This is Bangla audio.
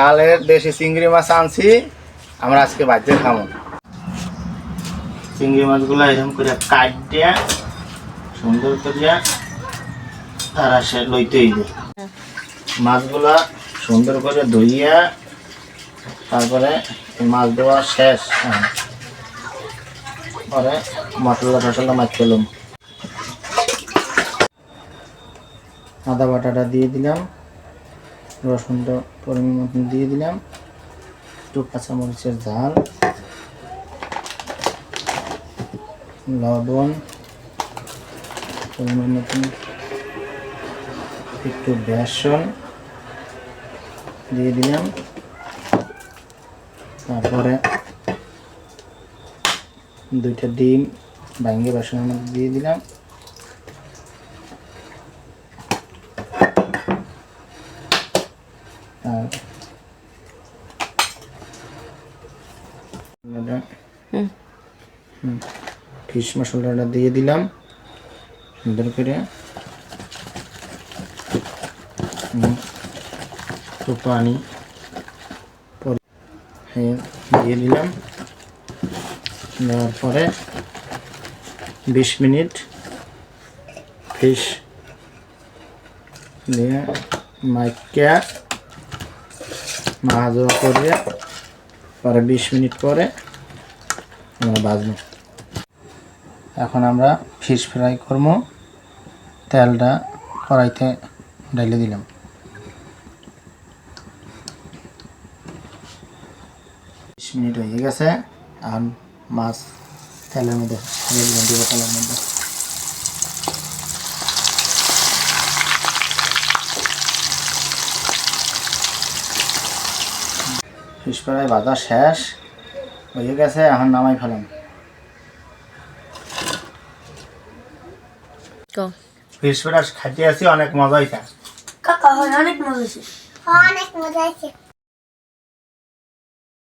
খালের দেশি চিংড়ি মাছ আনছি, আমরা আজকে বাজে খাবো। চিংড়ি মাছগুলো এরকম করে কাটিয়া সুন্দর করিয়া তারা সে লইতেই দেয়। মাছগুলা সুন্দর করে ধুইয়া তারপরে মাছ দেওয়া শেষ, পরে মশলা টসলা মাছ ফেলুম। আদা বাটাটা দিয়ে দিলাম, রসুনটা পরিমাণ মতন দিয়ে দিলাম, একটু কাঁচামরিচের ঝাল, লবণ পরিমাণ মতন, একটু বেসন দিয়ে দিলাম, তারপরে 2টা ডিম ভাঙে বেসনের মধ্যে দিয়ে দিলাম, আর ফিশ মশলাটা দিয়ে দিলাম সুন্দর করে, একটু পানি দিয়ে দিলাম। দেওয়ার পরে 20 মিনিট ফিশ দিয়ে মাইকা মাছ করে পরে 20 মিনিট পরে আমরা ভাজবো। এখন আমরা ফিশ ফ্রাই করব। তেলটা কড়াইতে ঢেলে দিলাম। 20 মিনিট হয়ে গেছে। এখন মাছ তেলের মধ্যে ঢেলে দিলাম, তেলের মধ্যে। ফিশ ফ্রাই ভাজা শেষ হয়ে গেছে, এখন নামাই ফেলাম। ফিশ ফ্রাই খাইতে আসি, অনেক মজা হয়েছে। কাকা অনেক মজা হয়েছে।